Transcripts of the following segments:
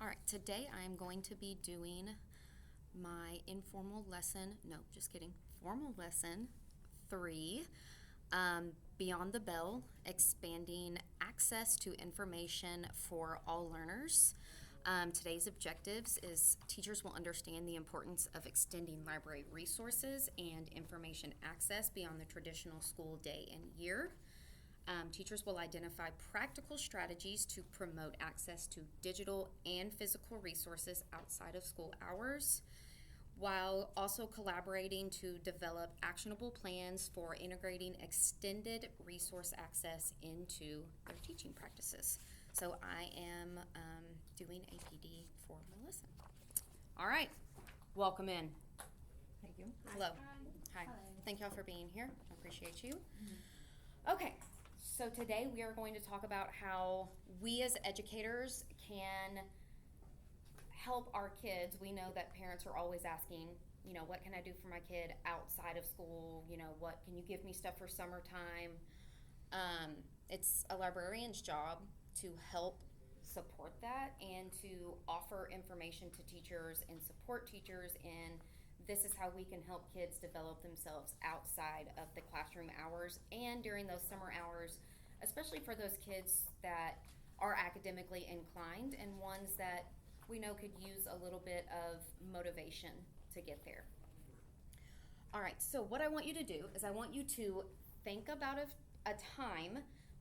All right, today I'm going to be doing my informal lesson, no, just kidding, formal lesson 3, Beyond the Bell, expanding access to information for all learners. Today's objectives is teachers will understand the importance of extending library resources and information access beyond the traditional school day and year. Teachers will identify practical strategies to promote access to digital and physical resources outside of school hours, while also collaborating to develop actionable plans for integrating extended resource access into their teaching practices. So I am doing a PD for my lesson. All right, welcome in. Thank you. Hello. Hi. Hi. Thank y'all for being here. I appreciate you. Okay, so today we are going to talk about how we as educators can help our kids. We know that parents are always asking, what can I do for my kid outside of school? What can you give me stuff for summertime? It's a librarian's job to help support that and to offer information to teachers and support teachers in this is how we can help kids develop themselves outside of the classroom hours and during those summer hours, especially for those kids that are academically inclined and ones that we know could use a little bit of motivation to get there. All right, so what I want you to do is I want you to think about a time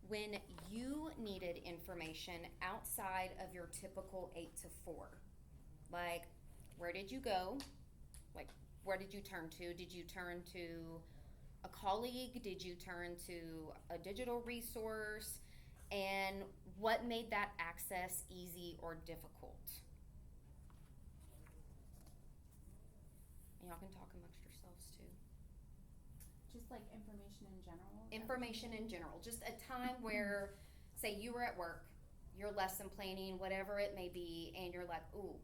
when you needed information outside of your typical 8 to 4. Like, where did you go? Like, where did you turn to? Did you turn to a colleague? Did you turn to a digital resource? And what made that access easy or difficult? And y'all can talk amongst yourselves too. Just like information in general? Information in general. Just a time where, say you were at work, your lesson planning, whatever it may be, and you're like, ooh,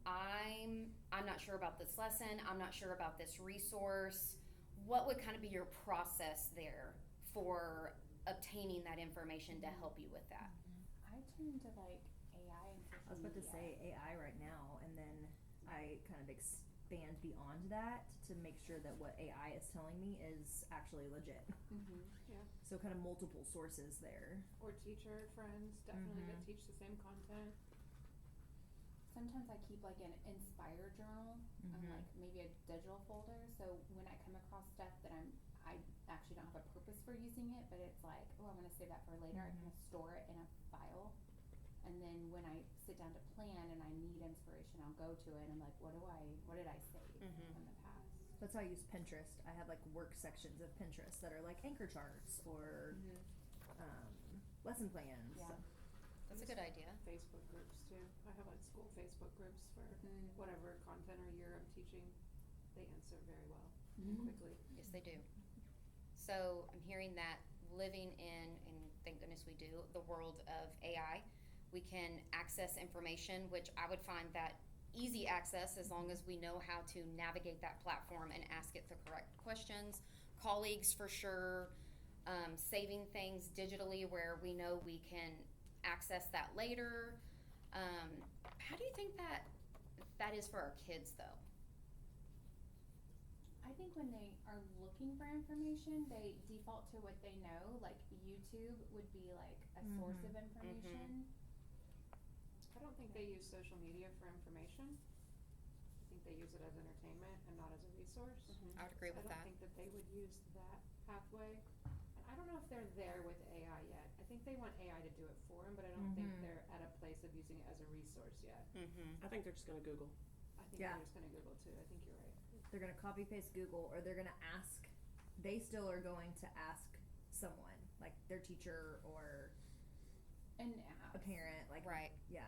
I'm not sure about this lesson, I'm not sure about this resource. What would kind of be your process there for obtaining that information to help you with that? I turn to like AI and social I was about to media. say AI right now, and then I kind of expand beyond that to make sure that what AI is telling me is actually legit. Yeah, So kind of multiple sources there. or teacher friends definitely that teach the same content. Sometimes I keep like an Inspire journal on Mhm. like maybe a digital folder. So when I come across stuff that I actually don't have a purpose for using it, but it's like, oh, I'm gonna save that for later. I kind of store it in a file. And then when I sit down to plan and I need inspiration, I'll go to it and I'm like, what did I save from the past? That's how I use Pinterest. I have like work sections of Pinterest that are like anchor charts or lesson plans. Yeah. That's a good idea. Facebook groups too. I have like school Facebook groups for whatever content or year I'm teaching. They answer very well quickly. Yes, they do. So I'm hearing that living in, and thank goodness we do, the world of AI, we can access information, which I would find that easy access as long as we know how to navigate that platform and ask it the correct questions. Colleagues for sure, saving things digitally where we know we can access that later. How do you think that is for our kids though? I think when they are looking for information, they default to what they know. Like YouTube would be like a source of information. I don't think they use social media for information. I think they use it as entertainment and not as a resource. I would agree with I that. don't think that they would use that pathway. And I don't know if they're there with AI yet. I think they want AI to do it for them, but I don't think they're at a place of using it as a resource yet. Mm-hmm. I think they're just gonna Google. I think Yeah. they're just gonna Google too. I think you're right. They're gonna copy paste Google, or they're gonna ask. They still are going to ask someone, like their teacher or And a parent. Like Right. Yeah.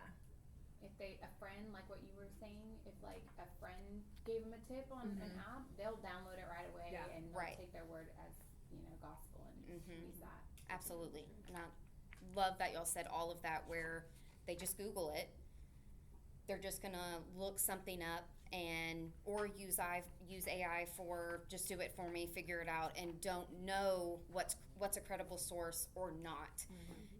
if a friend, like what you were saying, if like a friend gave them a tip on an app, they'll download it right away Yeah. and they'll Right. take their word as, gospel and use that. Absolutely. And I love that y'all said all of that where they just Google it. They're just gonna look something up and or use AI for just do it for me, figure it out, and don't know what's a credible source or not.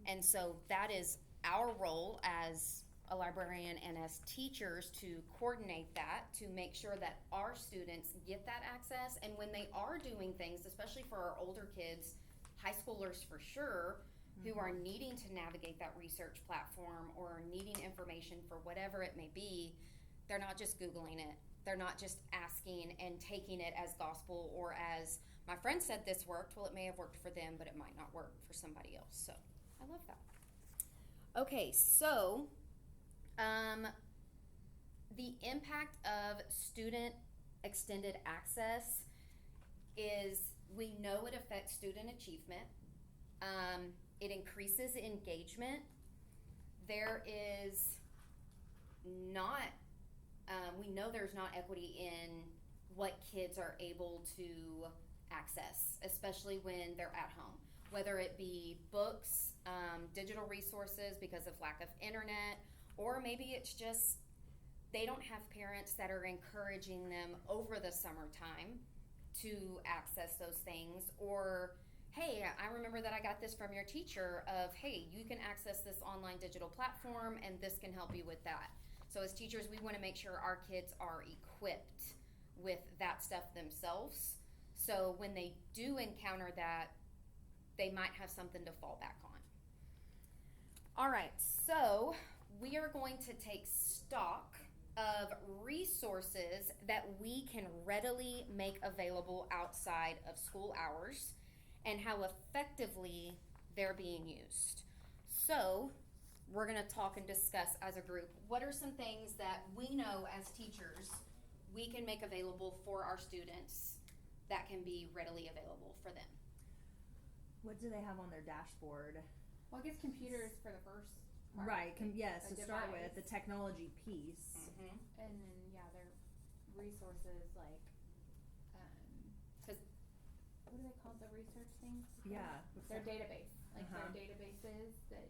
And so that is our role as a librarian and as teachers to coordinate that, to make sure that our students get that access. And when they are doing things, especially for our older kids, high schoolers for sure, who are needing to navigate that research platform or needing information for whatever it may be, they're not just Googling it. They're not just asking and taking it as gospel or as, my friend said this worked. Well, it may have worked for them, but it might not work for somebody else. So I love that. Okay, so the impact of student extended access is, we know it affects student achievement. It increases engagement. There is not, we know there's not equity in what kids are able to access, especially when they're at home, whether it be books, digital resources because of lack of internet, or maybe it's just they don't have parents that are encouraging them over the summertime to access those things, or hey, I remember that I got this from your teacher of, hey, you can access this online digital platform and this can help you with that. So as teachers, we want to make sure our kids are equipped with that stuff themselves. So when they do encounter that, they might have something to fall back on. All right, so we are going to take stock of resources that we can readily make available outside of school hours and how effectively they're being used. So we're going to talk and discuss as a group, what are some things that we know as teachers we can make available for our students that can be readily available for them. What do they have on their dashboard? Well, I guess computers for the first part. Right, yes, A to start device. with, the technology piece. Mm-hmm. And then, yeah, their resources like, Because what do they call the research things? Yeah. Their database, like Uh-huh. their databases that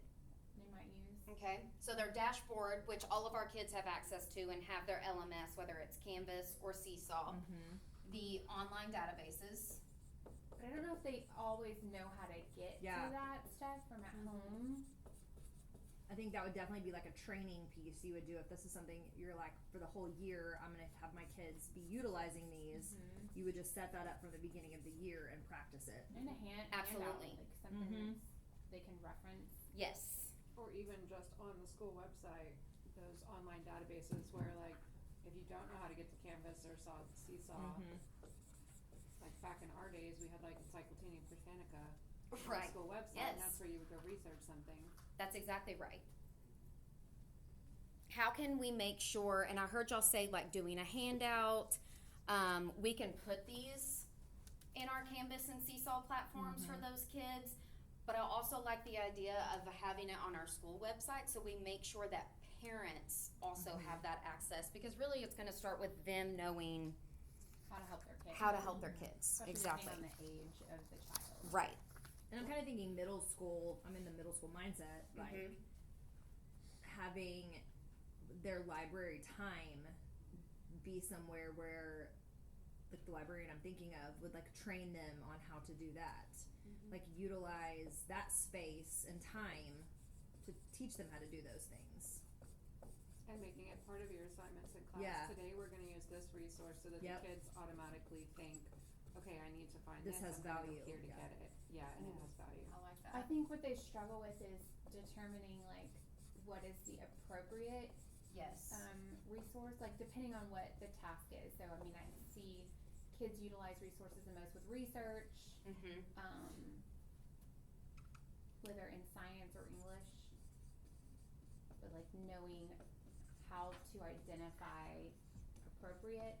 they might use. okay, so their dashboard, which all of our kids have access to and have their LMS, whether it's Canvas or Seesaw, Mm-hmm. the online databases. But I don't know if they always know how to get Yeah. to that stuff from at home. I think that would definitely be like a training piece you would do if this is something you're like, for the whole year, I'm going to have my kids be utilizing these. Mm-hmm. You would just set that up from the beginning of the year and practice it. And a Absolutely. handout, like something Mhm. they can reference. Yes. Or even just on the school website, those online databases where like, if you don't know how to get to Canvas or Seesaw, Mm-hmm. like back in our days, we had like Encyclopedia Britannica on Right. the school website, Yes. and that's where you would go research something. That's exactly right. How can we make sure, and I heard y'all say like doing a handout, we can put these in our Canvas and Seesaw platforms for those kids, but I also like the idea of having it on our school website so we make sure that parents also have that access, because really it's going to start with them knowing How to help their kids. how to help their kids. Especially Exactly. depending on the age of the child. Right. And I'm kind of thinking middle school, I'm in the middle school mindset, like Mhm. having their library time be somewhere where like the librarian I'm thinking of would like train them on how to do that. Like utilize that space and time to teach them how to do those things. And making it part of your assignments in class. Yeah. Today we're gonna use this resource so that Yep. the kids automatically think, okay, I need to find This has I'm gonna go value, here to yeah. get it. Yeah, and it has value. I like I think what they struggle with is determining like what is the appropriate Yes. resource, like depending on what the task is. So I mean, I see kids utilize resources the most with research, Mm-hmm. whether in science or English, but like knowing how to identify appropriate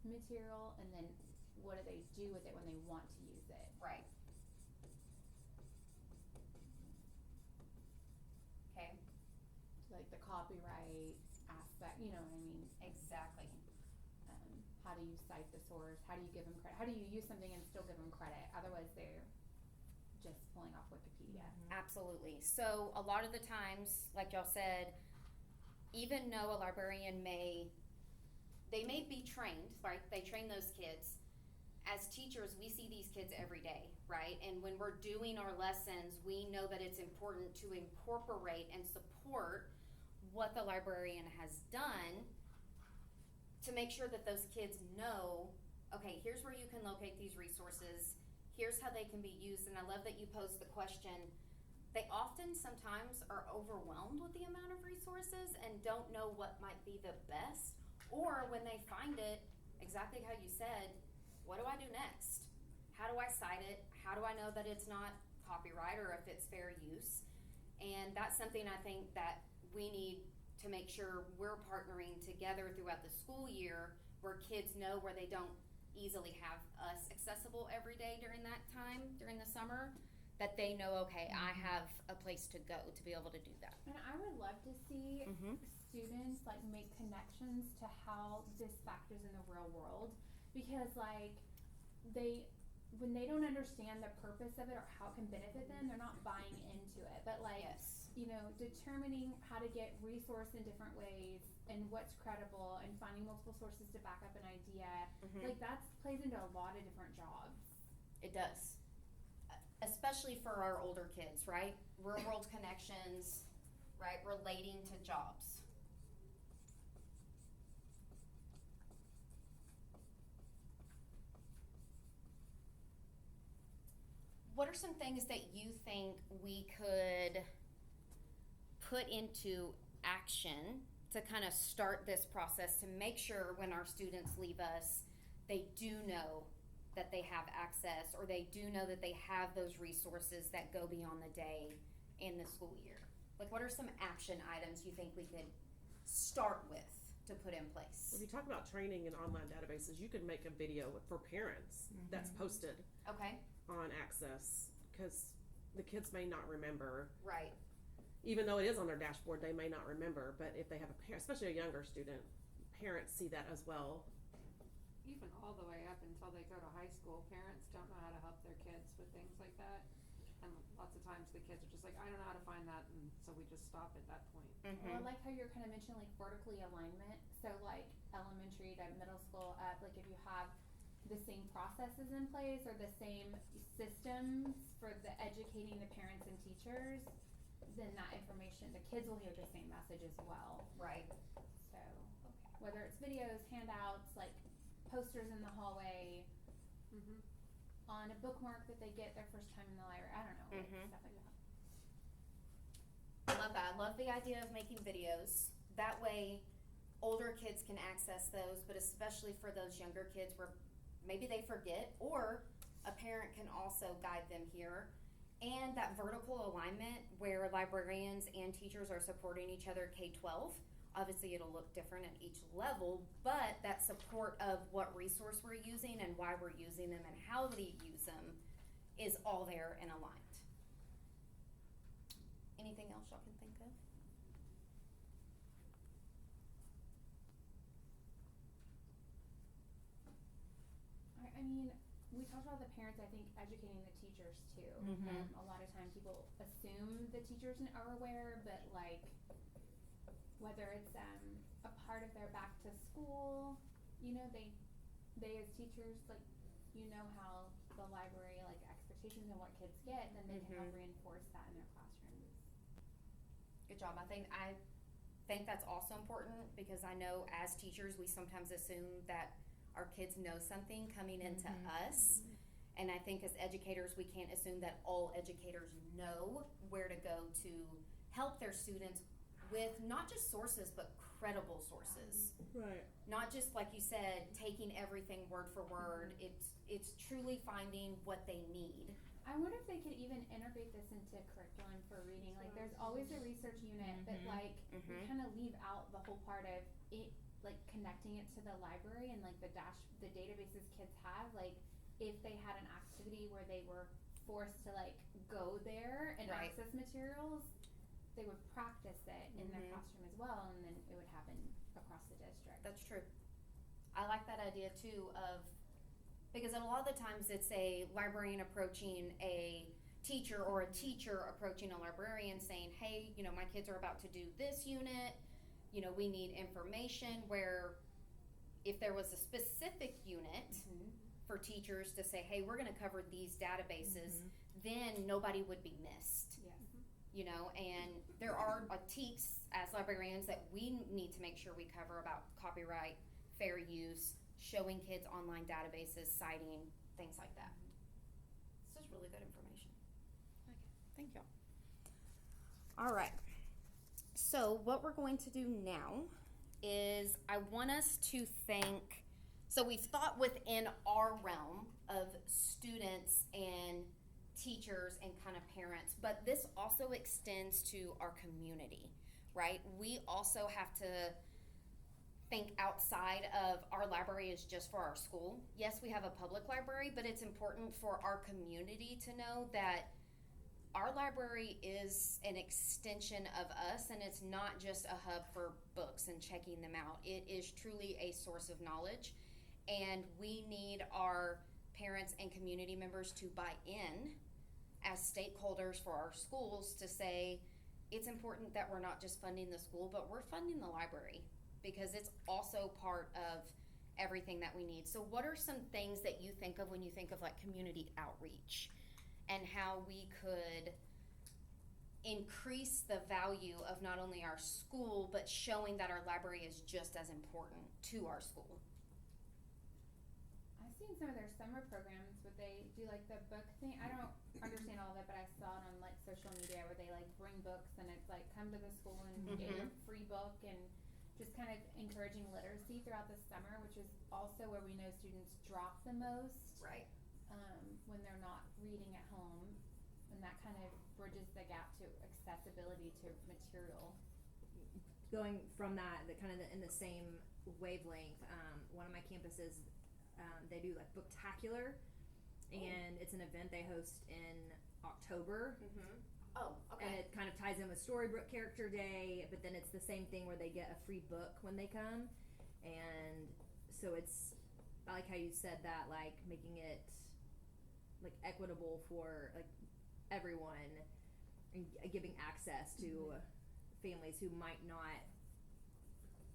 material and then what do they do with it when they want to use it. Right. Okay. Like the copyright aspect, you know what I mean? Exactly. How do you cite the source? How do you give them credit? How do you use something and still give them credit? Otherwise, they're just pulling off Wikipedia. Absolutely. So a lot of the times, like y'all said, even though a librarian may be trained, right? They train those kids. As teachers, we see these kids every day, right? And when we're doing our lessons, we know that it's important to incorporate and support what the librarian has done to make sure that those kids know, okay, here's where you can locate these resources, here's how they can be used. And I love that you posed the question. They often sometimes are overwhelmed with the amount of resources and don't know what might be the best, or when they find it, exactly how you said, what do I do next? How do I cite it? How do I know that it's not copyright or if it's fair use? And that's something I think that we need to make sure we're partnering together throughout the school year, where kids know where they don't easily have us accessible every day during that time, during the summer, that they know, okay, I have a place to go to be able to do that. And I would love to see students like make connections to how this factors in the real world, because like when they don't understand the purpose of it or how it can benefit them, they're not buying into it. But like, you know, determining how to get resourced in different ways and what's credible and finding multiple sources to back up an idea, like that plays into a lot of different jobs. It does. Especially for our older kids, right? Real world connections, right? Relating to jobs. What are some things that you think we could put into action to kind of start this process to make sure when our students leave us, they do know that they have access, or they do know that they have those resources that go beyond the day in the school year? Like, what are some action items you think we could start with to put in place? If you talk about training in online databases, you could make a video for parents that's posted Okay. on Access, because the kids may not remember. Right. Even though it is on their dashboard, they may not remember. But if they have a parent, especially a younger student, parents see that as well. Even all the way up until they go to high school, parents don't know how to help their kids with things like that. And lots of times the kids are just like, I don't know how to find that, and so we just stop at that point. Well, I like how you're kind of mentioning like vertically alignment. So like elementary to middle school, like if you have the same processes in place or the same systems for the educating the parents and teachers, then that information, the kids will hear the same message as well. Right. So whether it's videos, handouts, like posters in the hallway, on a bookmark that they get their first time in the library, I don't know, like stuff like that. I love that. I love the idea of making videos. That way, older kids can access those, but especially for those younger kids where maybe they forget, or a parent can also guide them here. And that vertical alignment where librarians and teachers are supporting each other K-12. Obviously, it'll look different at each level, but that support of what resource we're using and why we're using them and how they use them is all there and aligned. Anything else y'all can think of? I mean, we talked about the parents, I think educating the teachers too. A lot of times people assume the teachers are aware, but like whether it's a part of their back to school, you know, they as teachers, like, you know how the library, like expectations and what kids get, then they can help reinforce that in their classrooms. Good job. I think that's also important, because I know as teachers we sometimes assume that our kids know something coming into us. And I think as educators, we can't assume that all educators know where to go to help their students with not just sources, but credible sources. Right. Not just, like you said, taking everything word for word. It's truly finding what they need. I wonder if they could even integrate this into curriculum for reading. Like, there's always a research unit, but like we kind of leave out the whole part of it, like connecting it to the library and like the databases kids have. Like, if they had an activity where they were forced to like go there and access materials, they would practice it in their classroom as well, and then it would happen across the district. That's true. I like that idea too, because a lot of the times it's a librarian approaching a teacher, or a teacher approaching a librarian saying, hey, you know, my kids are about to do this unit, you know, we need information. Where if there was a specific unit for teachers to say, hey, we're going to cover these databases, then nobody would be missed. Yes. You know, and there are TEKS as librarians that we need to make sure we cover about copyright, fair use, showing kids online databases, citing, things like that. This is really good information. Okay, thank you. All right. So what we're going to do now is I want us to think, so we've thought within our realm of students and teachers and kind of parents, but this also extends to our community, right? We also have to think outside of our library is just for our school. Yes, we have a public library, but it's important for our community to know that our library is an extension of us, and it's not just a hub for books and checking them out. It is truly a source of knowledge, and we need our parents and community members to buy in as stakeholders for our schools to say it's important that we're not just funding the school, but we're funding the library because it's also part of everything that we need. So what are some things that you think of when you think of like community outreach and how we could increase the value of not only our school, but showing that our library is just as important to our school? I've seen some of their summer programs where they do like the book thing. I don't understand all of it, but I saw it on like social media where they like bring books and it's like come to the school and get your free book, and just kind of encouraging literacy throughout the summer, which is also where we know students drop the most. Right. When they're not reading at home, and that kind of bridges the gap to accessibility to material. Going from that, kind of in the same wavelength, one of my campuses, they do like Booktacular, and it's an event they host in October. Oh, okay. And it kind of ties in with Storybook Character Day, but then it's the same thing where they get a free book when they come. And so it's, I like how you said that, like making it like equitable for like everyone and giving access to families who might not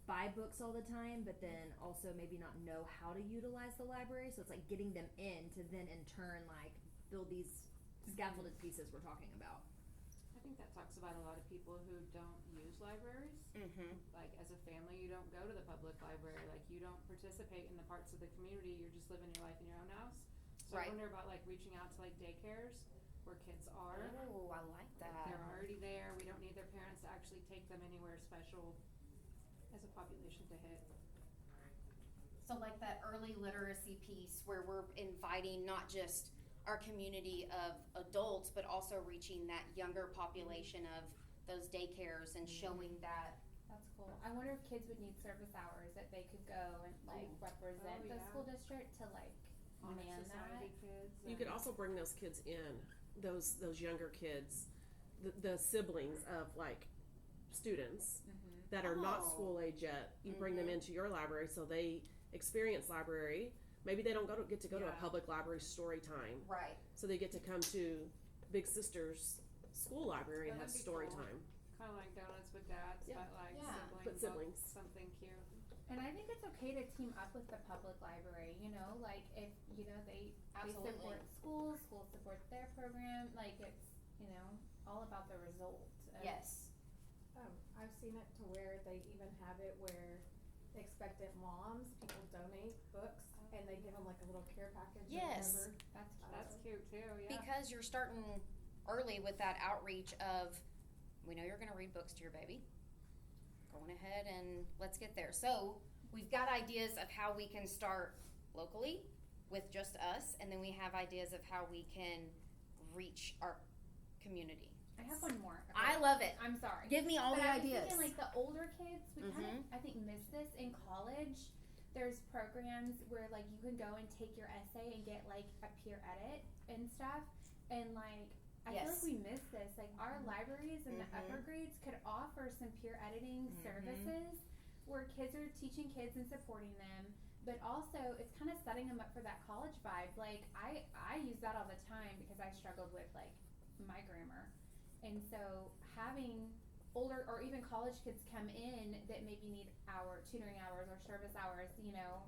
buy books all the time, but then also maybe not know how to utilize the library. So it's like getting them in to then in turn like build these scaffolded pieces we're talking about. I think that talks about a lot of people who don't use libraries. Like as a family, you don't go to the public library. Like you don't participate in the parts of the community. You're just living your life in your own house. So Right. I wonder about like reaching out to like daycares where kids are. Oh, I like that. They're already there. We don't need their parents to actually take them anywhere special as a population to hit. So like that early literacy piece where we're inviting not just our community of adults, but also reaching that younger population of those daycares and showing that. That's cool. I wonder if kids would need service hours that they could go and like represent the school district to like Honor man Society that. kids. You could also bring those kids in, those younger kids, the siblings of like students that are not Oh. school age yet. You bring them into your library so they experience library. Maybe they don't get to go to a public library story time, Right. so they get to come to Big Sister's school library and That'd have be story cool. time. Kind of like donuts with dads, Yeah. but like Yeah. siblings. But siblings. Something cute. And I think it's okay to team up with the public library, you know, like if, you know, they Absolutely. support schools support their program, like it's, you know, all about the result. Yes. I've seen it to where they even have it where expectant moms, people donate books and they give them like a little care package. Yes. Or whatever. That's cute. That's cute too. Yeah. Because you're starting early with that outreach of, we know you're going to read books to your baby. Going ahead and let's get there. So we've got ideas of how we can start locally with just us, and then we have ideas of how we can reach our community. I have one more. Okay. I love it. I'm sorry. Give me all But the I was ideas. thinking, like the older kids, we kind of, I think, miss this in college. There's programs where like you can go and take your essay and get like a peer edit and stuff, and like I feel Yes. like we miss this. Like our libraries in the upper grades could offer some peer editing services where kids are teaching kids and supporting them, but also it's kind of setting them up for that college vibe. Like I use that all the time because I struggled with like my grammar. And so having older or even college kids come in that maybe need tutoring hours or service hours, you know,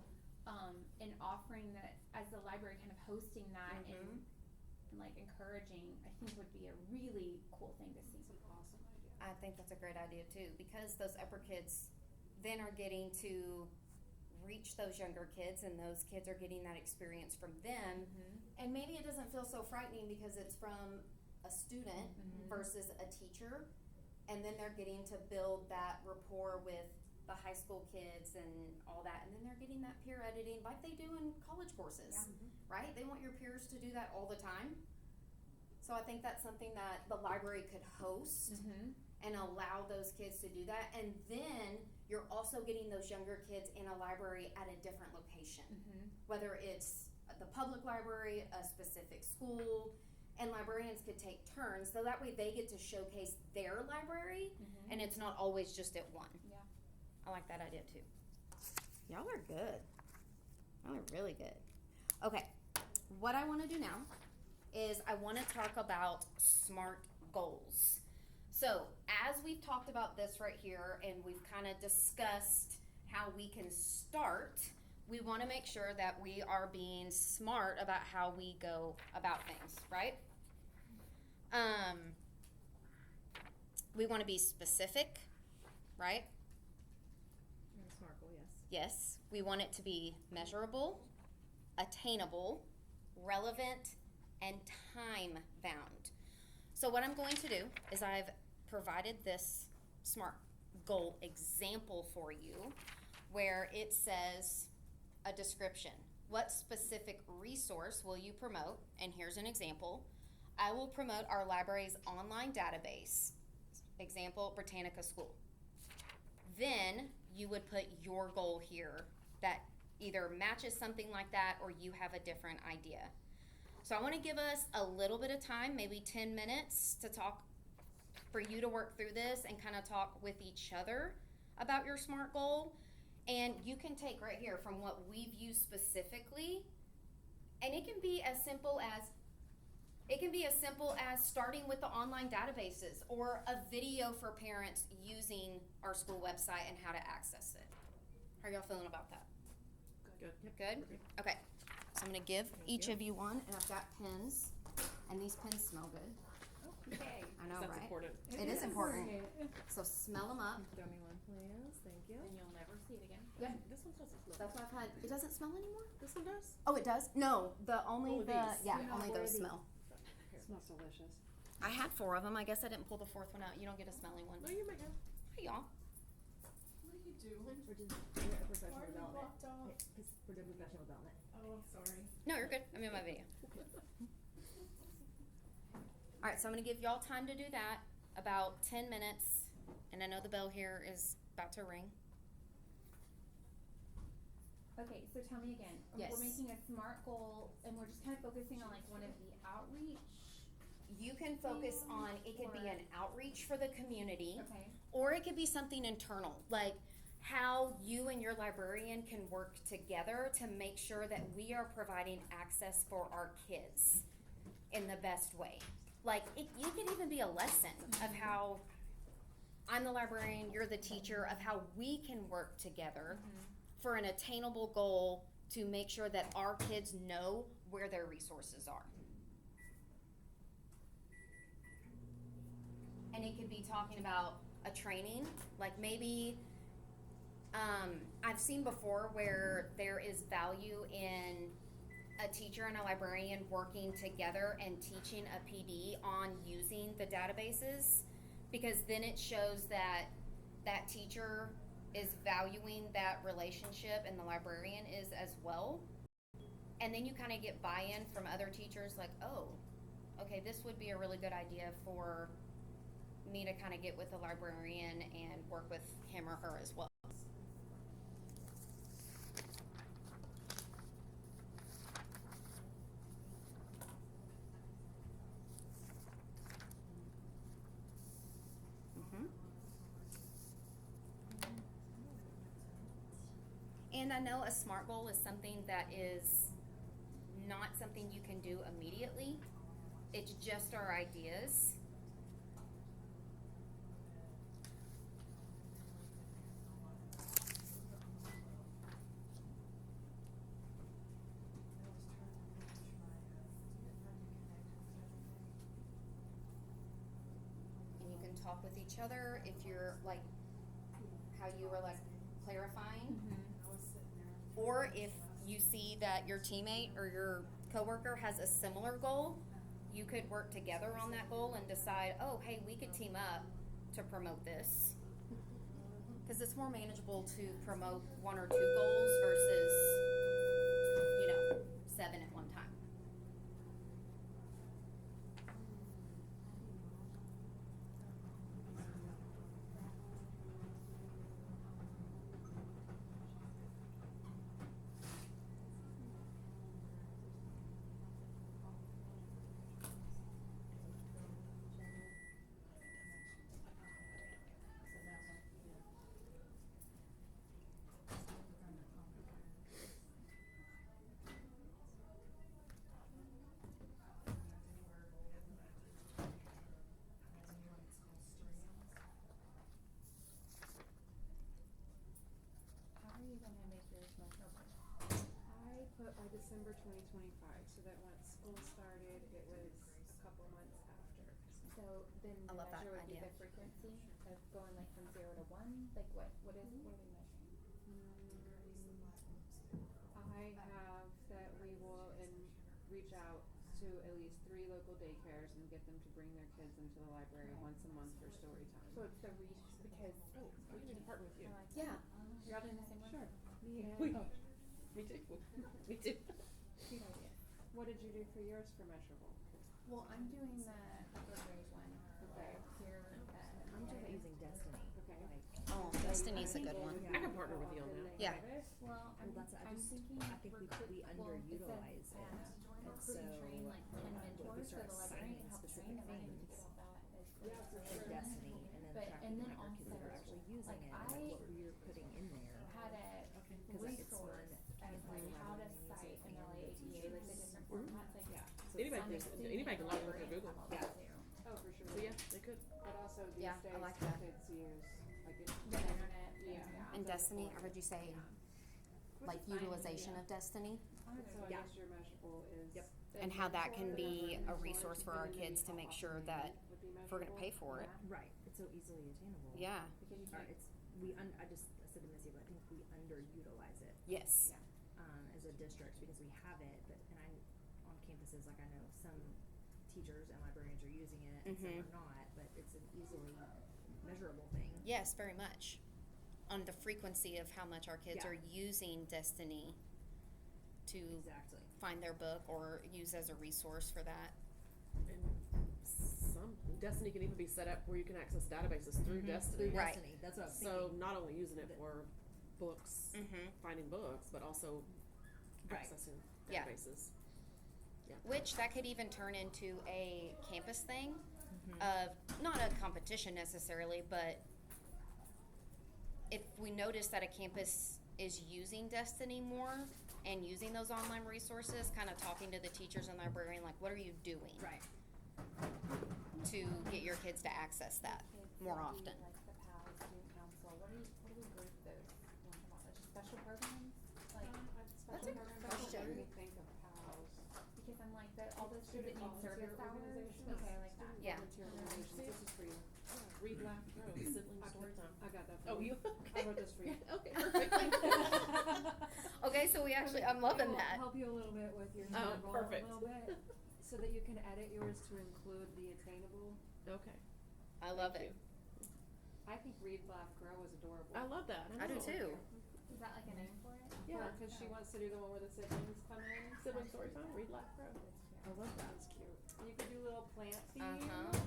and offering that as the library kind of hosting that and like encouraging, I think would be a really cool thing to see. That's an awesome idea. I think that's a great idea too, because those upper kids then are getting to reach those younger kids, and those kids are getting that experience from them. And maybe it doesn't feel so frightening because it's from a student versus a teacher, and then they're getting to build that rapport with the high school kids and all that, and then they're getting that peer editing like they do in college courses, right? They want your peers to do that all the time. So I think that's something that the library could host and allow those kids to do that. And then you're also getting those younger kids in a library at a different location, whether it's the public library, a specific school, and librarians could take turns, so that way they get to showcase their library, and it's not always just at one. Yeah. I like that idea too. Y'all are good. Y'all are really good. Okay, what I want to do now is I want to talk about SMART goals. So as we've talked about this right here, and we've kind of discussed how we can start, we want to make sure that we are being smart about how we go about things, right? We want to be specific, right? SMART goal, yes. Yes. We want it to be measurable, attainable, relevant, and time bound. So what I'm going to do is I've provided this SMART goal example for you where it says a description. What specific resource will you promote? And here's an example. I will promote our library's online database. Example, Britannica School. Then you would put your goal here that either matches something like that or you have a different idea. So I want to give us a little bit of time, maybe 10 minutes to talk, for you to work through this and kind of talk with each other about your SMART goal. And you can take right here from what we've used specifically, and it can be as simple as starting with the online databases or a video for parents using our school website and how to access it. How are y'all feeling about that? Good. Good? Okay. So I'm going to give each of you one, and I've got pens, and these pens smell good. Okay. I know, That's right? important. It is important. So smell them up. Throw me one, please. Thank you. And you'll never see it again. Yeah. This one doesn't smell. That's what I've had. It doesn't smell anymore? This one does? Oh, it does? No, only these. only those smell. Smells delicious. I had 4 of them. I guess I didn't pull the 4th one out. You don't get a smelling one. No, you might have. Hey, y'all. What are you doing? We're just doing a professional Why are you development. blocked off? We're doing professional development. Oh, I'm sorry. No, you're good. I'm in my video. All right, so I'm going to give y'all time to do that, about 10 minutes. And I know the bell here is about to ring. Okay, so tell me again. Yes. We're making a SMART goal, and we're just kind of focusing on like one of the outreach. You can focus on, it could be an outreach for the community, Okay. or it could be something internal, like how you and your librarian can work together to make sure that we are providing access for our kids in the best way. Like, you could even be a lesson of how I'm the librarian, you're the teacher, of how we can work together for an attainable goal to make sure that our kids know where their resources are. And it could be talking about a training, like maybe I've seen before where there is value in a teacher and a librarian working together and teaching a PD on using the databases, because then it shows that that teacher is valuing that relationship and the librarian is as well. And then you kind of get buy-in from other teachers like, oh, okay, this would be a really good idea for me to kind of get with the librarian and work with him or her as well. And I know a SMART goal is something that is not something you can do immediately. It's just our ideas. And you can talk with each other, if you're like, how you were like clarifying, or if you see that your teammate or your coworker has a similar goal, you could work together on that goal and decide, oh, hey, we could team up to promote this. Because it's more manageable to promote 1 or 2 goals versus, 7 at one time. How are you gonna make yours measurable? I put by December 2025, so that once school started, it was a couple months after. So then I the love that measure would be idea. the frequency of going like from 0 to 1? Like what are we measuring? I have that we will reach out to at least 3 local daycares and get them to bring their kids into the library once a month for story time. So it's the reach because Oh, we need to partner with you. I like Yeah. that. You're all doing the same one? Sure. Me And too. Me too. Cute idea. what did you do for yours for measurable? Well, I'm doing the upper grade one. Okay. Here, I'm doing using Destiny. Okay. Like, Oh, Destiny's a good one. I can partner with you on that. Yeah. well, I'm that's, I I'm just, thinking I think we recruit, underutilize it. And recruit so, and train like 10 if we mentors for start the librarian to assigning help specific train them. I need to things get all that as for Destiny, and then But- tracking and then like our kids that are also, actually using like, it, I and what you're putting in there. had a Because like it's one, resource as like how to cite an LAADA, like the different formats, like yeah. So Anybody I'm can, assuming anybody can log in librarians through Google. have all Yeah. that too. Oh, for sure. So yeah, they could. But also these Yeah, I days, like that. kids use, like it. The internet. Yeah. And Destiny, I heard you say, like Which is fine, utilization yeah. of Destiny, So I Yeah. guess your measurable is. Yep. and how that can be a resource for our kids to make sure that if we're gonna pay for it. Right, it's so easily attainable. Yeah. Because you Or can't, it's, I said to Missy, but I think we underutilize it, Yes. as a district, because we have it, but, and on campuses, like I know some teachers and librarians are using it, and some Mhm. are not, but it's an easily measurable thing. Yes, very much. On the frequency of how much our kids Yeah. are using Destiny to Exactly. find their book or use as a resource for that. And some Destiny can even be set up where you can access databases through Mhm. Destiny. Through Right. Destiny, that's what I was So thinking. not only using it But- for books, Mm-hmm. finding books, but also Right. accessing Yeah. databases. Yeah. Which that could even turn into a campus thing Mhm. of not a competition necessarily, but if we notice that a campus is using Destiny more and using those online resources, kind of talking to the teachers and librarian, like, what are you doing Right. to get your kids to access that kids more that do, often? like the PAL student council, what do we group those ones about, like special programs? Like, That's a good question. What do you think of PALs? because I'm like, all those kids that Student need volunteer service hours, organizations. okay, I like that. Yeah. Volunteer organizations, this is for you. Read, laugh, grow, sibling I story time. I got that for Oh, you? I wrote this for you. Okay, perfect. Okay, so we actually, I'm loving It will that. help you a little bit with your Oh, measurable, perfect. a little bit, so that you can edit yours to include the attainable. Okay. I love Thank it. you. I think read, laugh, grow is adorable. I love that. I do know. too. Is that like a name for it? Yeah. Because she wants to do the one where the siblings come in. Sibling story time. Read, laugh, grow. I love that. That's cute. You could do little plant theme. Uh-huh.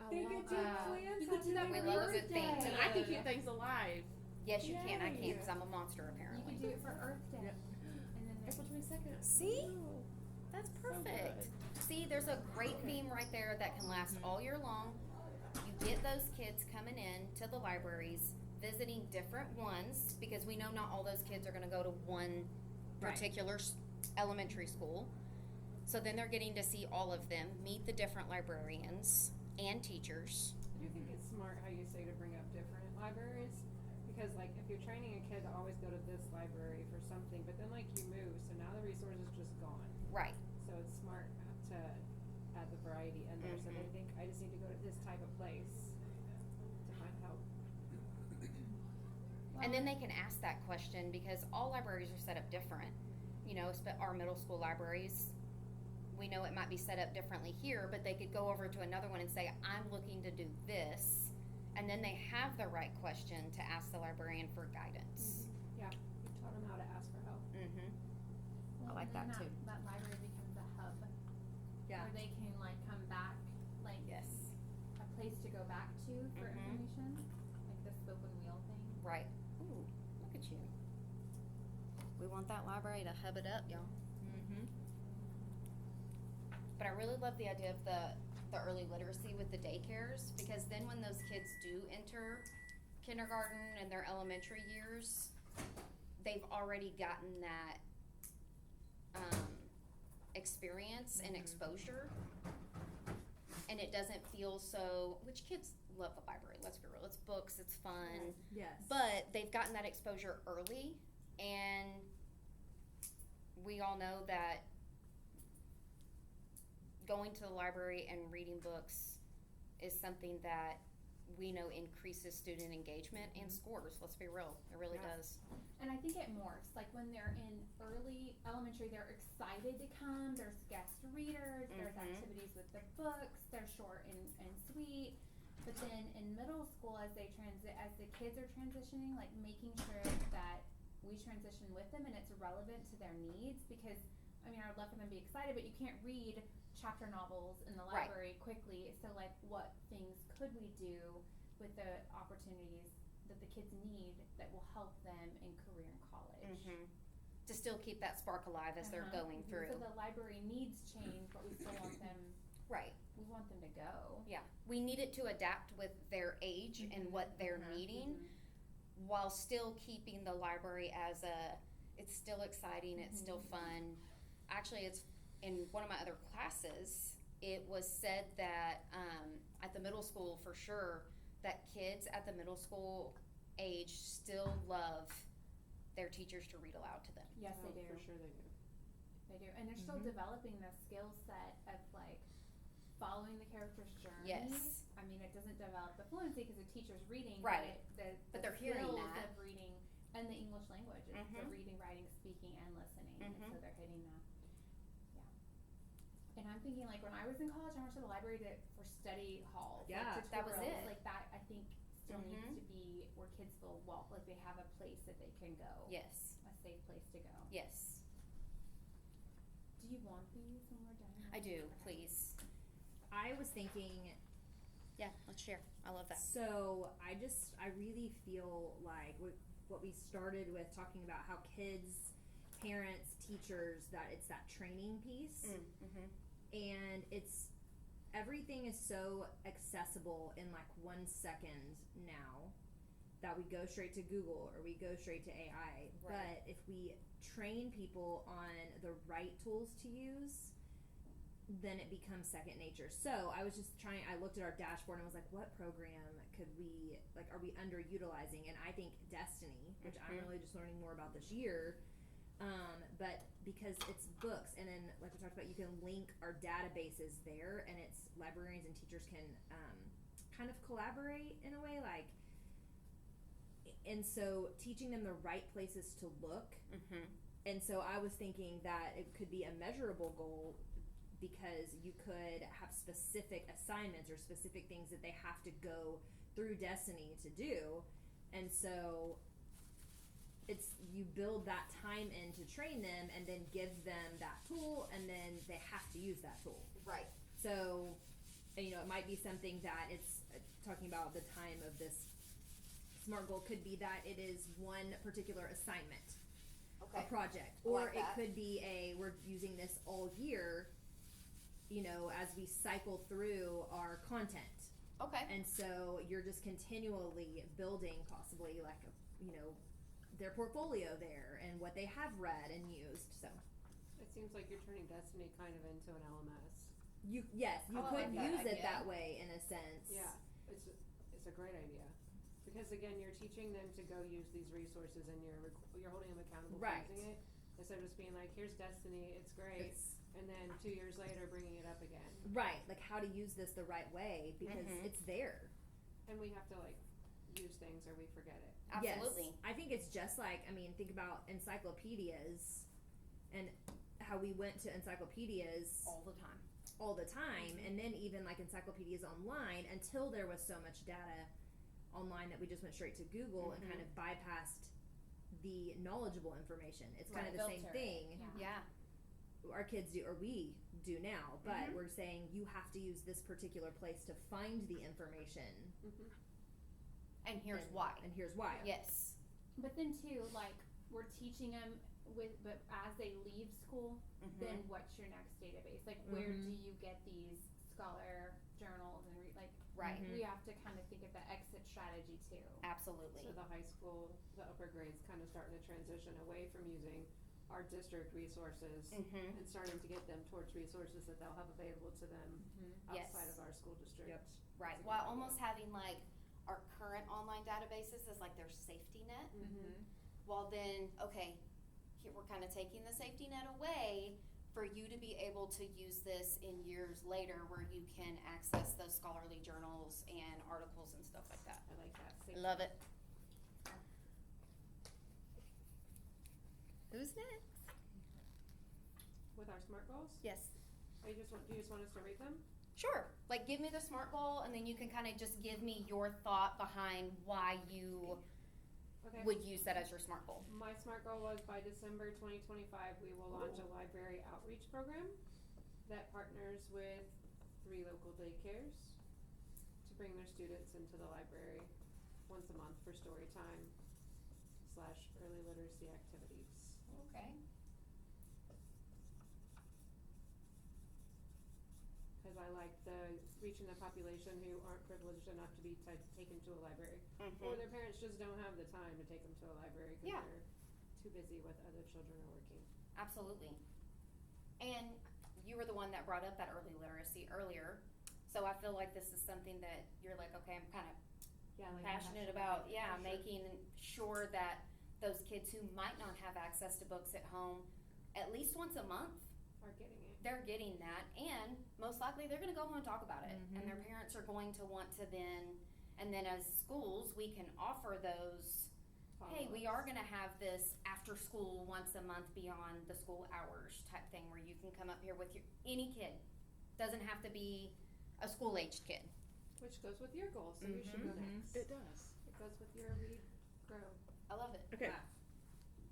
I They love could do that. plants. You could do that We for love a Earth good theme. Day. And I can keep things alive. Yes, you can. I Yay. can't because I'm a monster You apparently. could do it for Earth Day. Yep. And then April 22nd. See? Oh, That's so perfect. good. See, there's a great theme right there that can last all year long. You get those kids coming in to the libraries, visiting different ones, because we know not all those kids are going to go to one Right. particular elementary school. So then they're getting to see all of them, meet the different librarians and teachers. Do you think it's smart how you say to bring up different libraries? Because like if you're training a kid to always go to this library for something, but then like you move, so now the resource is just gone. Right. So it's smart to add the variety in there. So they Mhm. think I just need to go to this type of place. And then they can ask that question because all libraries are set up different. You know, our middle school libraries, we know it might be set up differently here, but they could go over to another one and say, I'm looking to do this. And then they have the right question to ask the librarian for guidance. You taught them how to ask for help. Mm-hmm. I like and that then too. That library becomes a hub. Yeah. Where they can like come back, like Yes. a place to go back to for Mhm. information, like the spoken wheel thing. Right. Ooh, look at you. We want that library to hub it up, y'all. Mm-hmm. But I really love the idea of the early literacy with the daycares, because then when those kids do enter kindergarten and their elementary years, they've already gotten that experience and exposure, and it doesn't feel so, which kids love the library, let's be real, it's books, it's fun, Yes. but they've gotten that exposure early, and we all know that going to the library and reading books is something that we know increases student engagement and scores. Let's be real, it really Yeah. does. And I think it morphs. Like when they're in early elementary, they're excited to come. There's guest readers. There's Mhm. activities with the books. They're short and sweet. But then in middle school, as the kids are transitioning, like making sure that we transition with them and it's relevant to their needs. Because I mean, I would love for them to be excited, but you can't read chapter novels in the Right. library quickly. So like, what things could we do with the opportunities that the kids need that will help them in career and college? Mm-hmm. To still keep that spark alive as they're Uh-huh. going through. So the library needs change, but we still want them. Right. We want them to go. Yeah. We need it to adapt with their age and what they're needing, while still keeping the library as it's still exciting, it's still fun. Actually, it's in one of my other classes, it was said that at the middle school for sure, that kids at the middle school age still love their teachers to read aloud to them. Yes, they do. For sure they do. They do, and they're still developing the skill set of like following the character's journey. Yes. I mean, it doesn't develop the fluency because the teacher's reading, Right. But they're hearing skills that. of reading and the English language. It's the Mhm. reading, writing, speaking, and listening. And Mhm. so they're hitting that. Yeah. And I'm thinking like when I was in college, I went to the library for study halls. Yeah, like, that was tutorials, it. Like that, I think still needs Mhm. to be where kids feel like they have a place that they can go. Yes. A safe place to go. Yes. Do you want these when we're done? I do, Okay. please. I was thinking, Yeah, let's share. I love that. so I really feel like what we started with talking about how kids, parents, teachers, that it's that training piece. Mm-hmm. And everything is so accessible in like 1 second now that we go straight to Google or we go straight to AI. Right. But if we train people on the right tools to use, then it becomes second nature. So I looked at our dashboard and was like, what program are we underutilizing? And I think Destiny, which I'm Mhm. really just learning more about this year, but because it's books, and then like we talked about, you can link our databases there, and it's librarians and teachers can kind of collaborate in a way, like, and so teaching them the right places to look. Mm-hmm. And so I was thinking that it could be a measurable goal, because you could have specific assignments or specific things that they have to go through Destiny to do, and so you build that time in to train them and then give them that tool, and then they have to use that tool. Right. So, it might be something that it's talking about the time of this SMART goal could be that it is one particular assignment, Okay. a project, I or like that. it could be we're using this all year, as we cycle through our content. Okay. And so you're just continually building possibly like their portfolio there and what they have read and used. So It seems like you're turning Destiny kind of into an LMS. you Oh, I could like that use it idea. that way in a sense. Yeah, it's a great idea. Because again, you're teaching them to go use these resources, and you're holding them accountable Right. for using it, instead of just being like, here's Destiny, it's great, and then 2 years later bringing it up again. Right, like how to use this the right way, because Mhm. it's there. And we have to use things or we forget it. Absolutely. Yes. I think it's just like, I mean, think about encyclopedias and how we went to encyclopedias All the time. all the time, and then even like encyclopedias online until there was so much data online that we just went straight to Google and kind of bypassed the knowledgeable information. It's kind of the same Filter it. thing Yeah. our kids do, or we do now, but we're saying you have to use this particular place to find the information. And here's why. And here's why. Yes. But then too, like, we're teaching them but as they leave school, then what's your next database? Like, where do you get these scholar journals and Right. we have to kind of think of the exit strategy too. Absolutely. So the high school, the upper grades kind of starting to transition away from using our district resources and starting to get them towards resources that they'll have available to them outside Yes. of our school district. Yep. Right. That's a good While idea. almost having like our current online databases as like their safety net. Well then, okay, here we're kind of taking the safety net away for you to be able to use this in years later where you can access those scholarly journals and articles and stuff like that. I like that. I love it. Who's next? With our SMART goals, Yes. do you just want us to read them? Sure. Like give me the SMART goal and then you can kind of just give me your thought behind why you Okay. would use that as your SMART goal. My SMART goal was by December 2025, we will launch a library outreach program that partners with 3 local daycares to bring their students into the library once a month for story time / early literacy activities. Okay. Because I like reaching the population who aren't privileged enough to be taken to a library. Or their parents just don't have the time to take them to a library because Yeah. they're too busy with other children or working. Absolutely. And you were the one that brought up that early literacy earlier. So I feel like this is something that you're like, okay, I'm kind of Yeah, like passionate about, for sure. making sure that those kids who might not have access to books at home, at least once a month, Are getting it. they're getting that. And most likely they're going to go home and talk about it. And their parents are going to want to and then as schools, we can offer those, hey, we are going to have this after school once a month beyond the school hours type thing where you can come up here with any kid. Doesn't have to be a school-aged kid. Which goes with your goals, so you should go next. It does. It goes with your read, grow. I love it. Okay.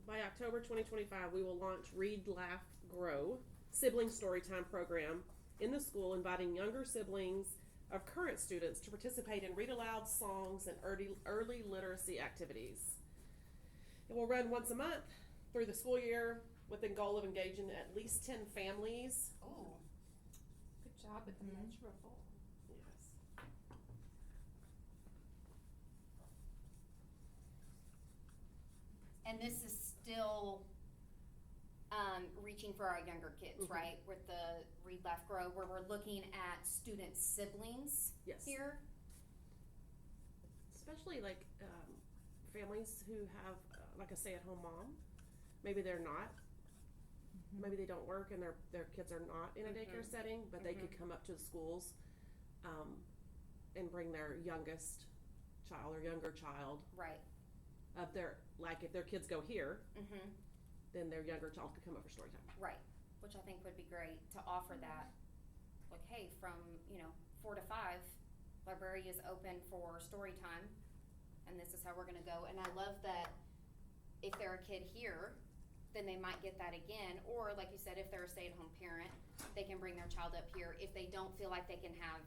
By October 2025, we will launch Read, Laugh, Grow sibling storytime program in the school, inviting younger siblings of current students to participate in read aloud, songs, and early literacy activities. It will run once a month through the school year with the goal of engaging at least 10 families. Oh. Good job with the measurable. Yes. And this is still reaching for our younger kids, right? With the Read, Laugh, Grow, where we're looking at student siblings Yes. here. Especially like families who have like a stay-at-home mom. Maybe they're not. Maybe they don't work and their kids are not in a daycare setting, but they could come up to the schools and bring their youngest child or younger child Right. of their, like if their kids go here, Mm-hmm. then their younger child could come up for story time. Right. Which I think would be great to offer that. Like, hey, from 4 to 5, library is open for story time, and this is how we're going to go. And I love that if they're a kid here, then they might get that again. Or like you said, if they're a stay-at-home parent, they can bring their child up here if they don't feel like they can have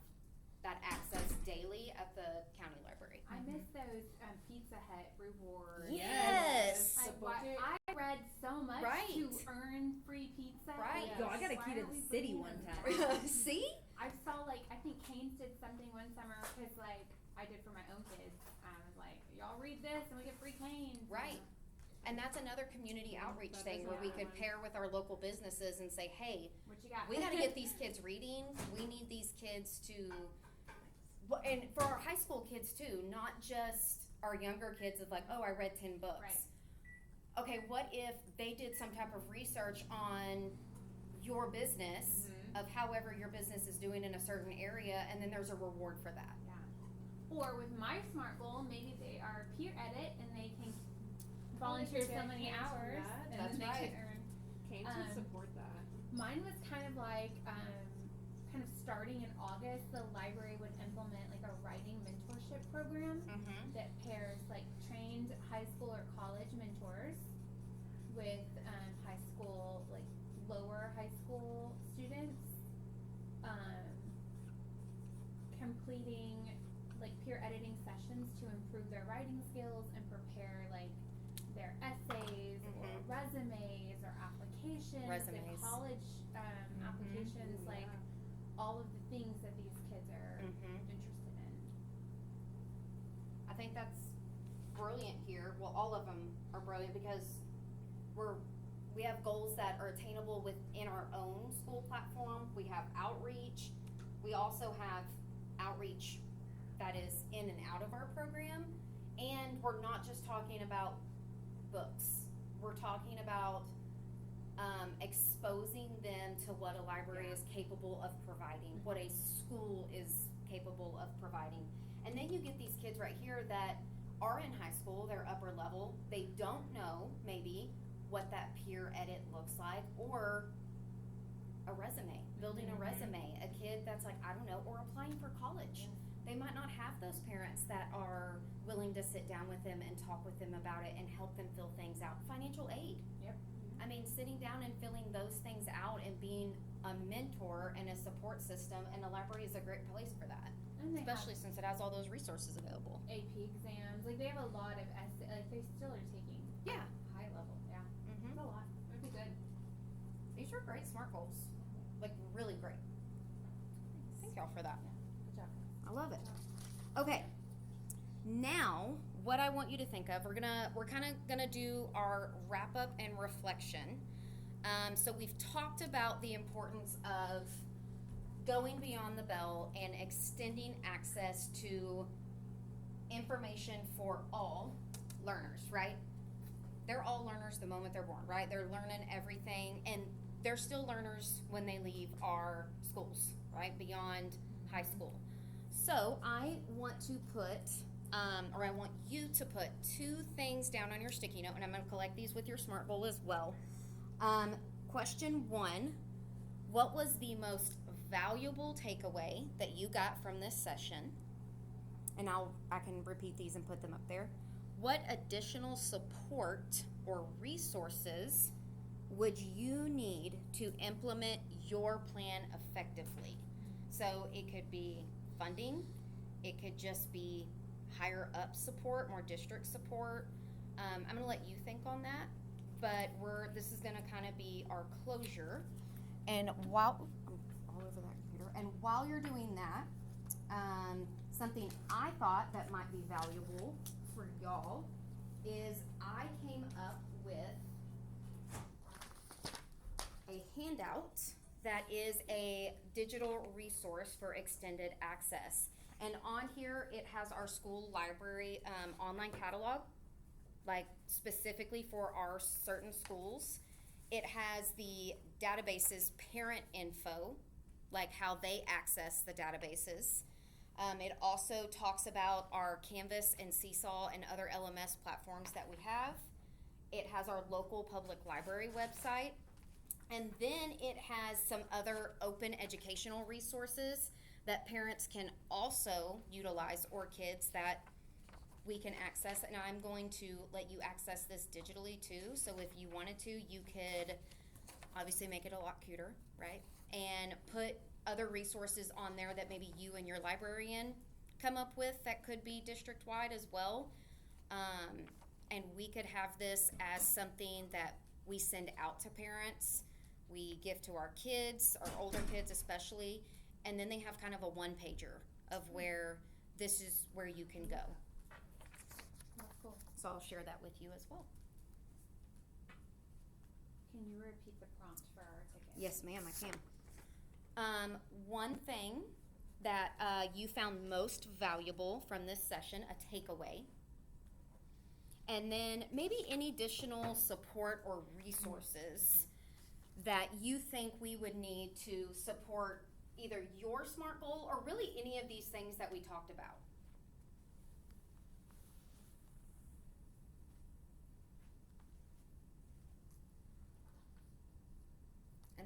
that access daily at the county library. I miss those Pizza Hut rewards. Yes. I, The bucket. I read so much Right. to earn free pizza. Right. Yo, I got a Why key to aren't the we city bringing one them time. back? See? I saw I think Canes did something one summer because I did for my own kids. I was like, y'all read this and we get free Canes. Right. And that's another community outreach that thing is where we another could one. pair with our local businesses and say, hey, What you got? we got to get these kids reading. We need these kids to, and for our high school kids too, not just our younger kids of like, oh, I read 10 books. Right. Okay, what if they did some type of research on your business, of however your business is doing in a certain area, and then there's a reward for that. Yeah. Or with my SMART goal, maybe they are peer edit and they can volunteer so many hours and That's then they right. can earn. Canes would support that. Mine was kind of like, kind of starting in August, the library would implement like a writing mentorship program Mm-hmm. that pairs like trained high school or college mentors with high school, like lower high school students, completing like peer editing sessions to improve their writing skills and prepare like their essays or Mhm. resumes or applications, Resumes. and college applications, Yeah. like all of the things that these kids are Mm-hmm. interested in. I think that's brilliant here. Well, all of them are brilliant because we have goals that are attainable within our own school platform. We have outreach. We also have outreach that is in and out of our program. And we're not just talking about books. We're talking about exposing them to what a library is capable of providing, what a school is capable of providing. And then you get these kids right here that are in high school, they're upper level, they don't know maybe what that peer edit looks like, or a resume, building a resume, a kid that's like, I don't know, or applying for college. They might not have those parents that are willing to sit down with them and talk with them about it and help them fill things out. Financial aid. Yep. I mean, sitting down and filling those things out and being a mentor and a support system, and the library is a great place for that, And they especially since it has all those resources available. have AP exams, like they have a lot of like they still are taking Yeah. high level, yeah. Mm-hmm. It's a lot. It'd be good. These are great SMART goals, like really great. Thank y'all for that. Good job. I love it. Okay, now what I want you to think of, we're kind of gonna do our wrap up and reflection. So we've talked about the importance of going beyond the bell and extending access to information for all learners, right? They're all learners the moment they're born, right? They're learning everything, and they're still learners when they leave our schools, right? Beyond high school. So I want to put, or I want you to put 2 things down on your sticky note, and I'm going to collect these with your SMART goal as well. Question 1, what was the most valuable takeaway that you got from this session? And I can repeat these and put them up there. What additional support or resources would you need to implement your plan effectively? So it could be funding, it could just be higher up support, more district support. I'm going to let you think on that, but this is going to kind of be our closure. And while I'm all over that computer, and while you're doing that, something I thought that might be valuable for y'all is I came up with a handout that is a digital resource for extended access. And on here, it has our school library online catalog, like specifically for our certain schools. It has the databases parent info, like how they access the databases. It also talks about our Canvas and Seesaw and other LMS platforms that we have. It has our local public library website. And then it has some other open educational resources that parents can also utilize, or kids that we can access. And I'm going to let you access this digitally too. So if you wanted to, you could obviously make it a lot cuter, right? And put other resources on there that maybe you and your librarian come up with that could be district-wide as well. And we could have this as something that we send out to parents, we give to our kids, our older kids especially, and then they have kind of a one-pager of where this is where you can go. That's cool. So I'll share that with you as well. Can you repeat the prompt for our ticket? Yes, ma'am, I can. One thing that you found most valuable from this session, a takeaway, and then maybe any additional support or resources that you think we would need to support either your SMART goal or really any of these things that we talked about.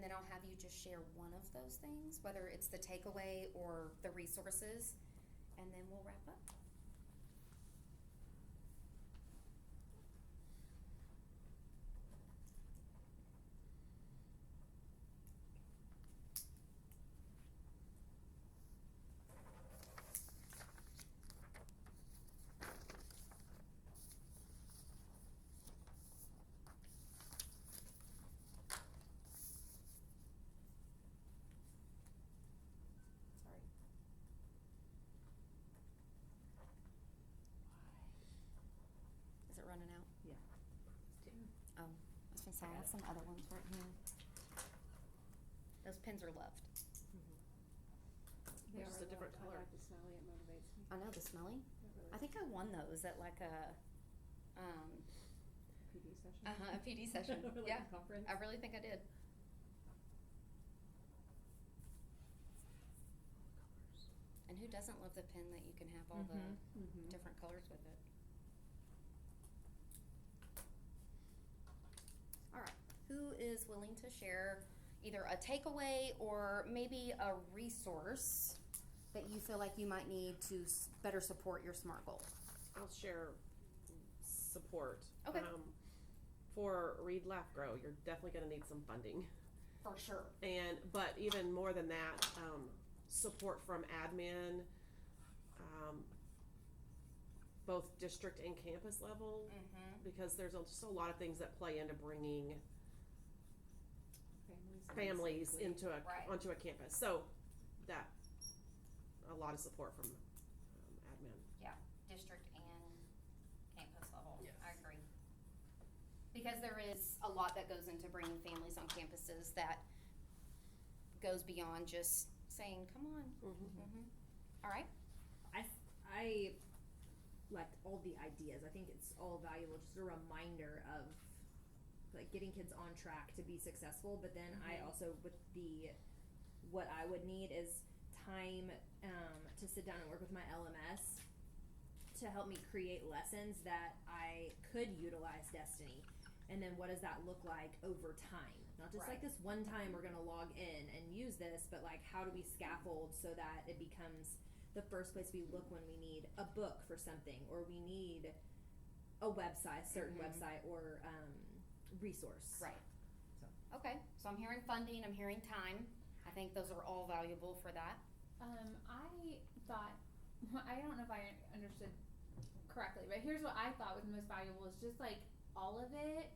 and then I'll have you just share one of those things, whether it's the takeaway or the resources, and then we'll wrap up. Sorry. Is it running out? Yeah. Oh, I was gonna say, I have some other ones right here. Those pens are loved. They Just are a different loved. color. I like the smelly, it motivates me. I know, the smelly. It really I think I won those at like a, PD session. a PD session. Or like Yeah, a conference. I really think I did. And who doesn't love the pen that you can have all the Mm-hmm. different colors with it? All right, who is willing to share either a takeaway or maybe a resource that you feel like you might need to better support your SMART goal? I'll share support. Okay. For Read, Laugh, Grow, you're definitely going to need some funding. For sure. But even more than that, support from admin, both district and campus level, because there's just a lot of things that play into bringing families into Right. onto a campus. So that a lot of support from admin. Yeah, district and campus level. Yes. I agree. Because there is a lot that goes into bringing families on campuses that goes beyond just saying, come on. All right. I liked all the ideas. I think it's all valuable. Just a reminder of like getting kids on track to be successful. But then I also what I would need is time to sit down and work with my LMS to help me create lessons that I could utilize Destiny. And then what does that look like over time? Not just like this one time we're gonna log in and use this, but like how do we scaffold so that it becomes the first place we look when we need a book for something, or we need a website, certain website, or resource. Right. So. Okay, so I'm hearing funding, I'm hearing time. I think those are all valuable for that. I thought, I don't know if I understood correctly, but here's what I thought was most valuable is just like all of it,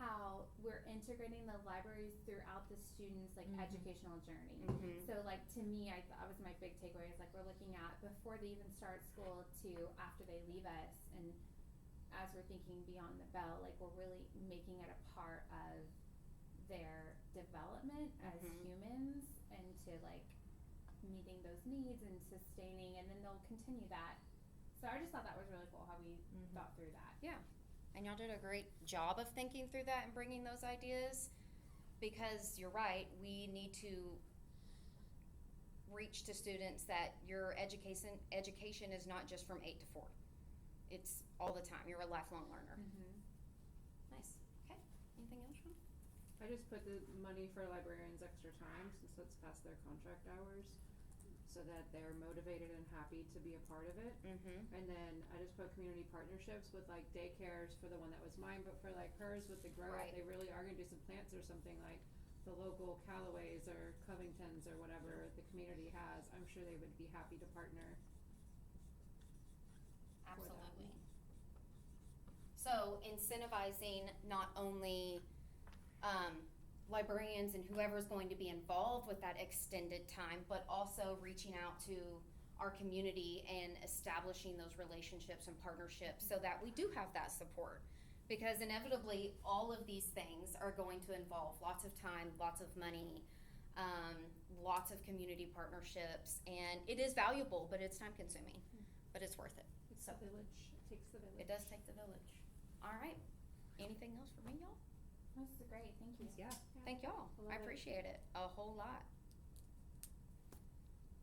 how we're integrating the libraries throughout the students' like educational journey. So like to me, I thought was my big takeaway is like we're looking at before they even start school to after they leave us, and as we're thinking beyond the bell, like we're really making it a part of their development as humans, and to like meeting those needs and sustaining, and then they'll continue that. So I just thought that was really cool how we thought through that. Yeah, and y'all did a great job of thinking through that and bringing those ideas, because you're right, we need to reach to students that your education is not just from 8 to 4. It's all the time. You're a lifelong learner. Nice. Okay. Anything else, Sean? I just put the money for librarians extra time since it's past their contract hours, so that they're motivated and happy to be a part of it. And then I just put community partnerships with like daycares for the one that was mine, but for like hers with the grow, Right. they really are gonna do some plants or something like the local Callaways or Covingtons or whatever the community has. I'm sure they would be happy to partner. Absolutely. So incentivizing not only librarians and whoever's going to be involved with that extended time, but also reaching out to our community and establishing those relationships and partnerships so that we do have that support. Because inevitably, all of these things are going to involve lots of time, lots of money, lots of community partnerships, and it is valuable, but it's time consuming, but it's worth it. It's the village. It takes the village. It does take the village. All right. Anything else for me, y'all? This is great. Thank you. Yeah. Thank y'all. I love I it. appreciate it a whole lot.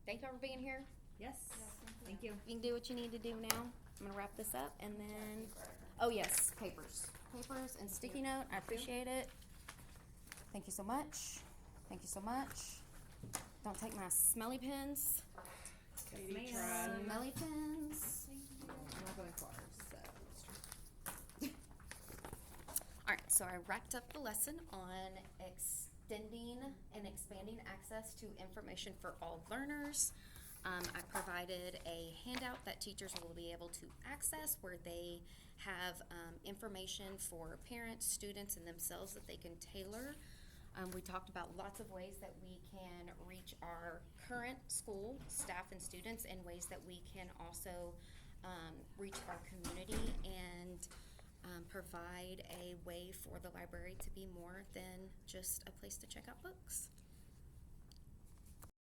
Thank y'all for being here. Yes. Thank Thank you. You can do what you need to do now. I'm gonna wrap this up and then, oh yes, papers and sticky note. I appreciate it. Thank you so much. Thank you so much. Don't take my smelly pens. Katie ma'am. tried. Smelly pens. I'm not going far, so. All right, so I wrapped up the lesson on extending and expanding access to information for all learners. I provided a handout that teachers will be able to access where they have information for parents, students, and themselves that they can tailor. We talked about lots of ways that we can reach our current school staff and students, and ways that we can also reach our community and provide a way for the library to be more than just a place to check out books.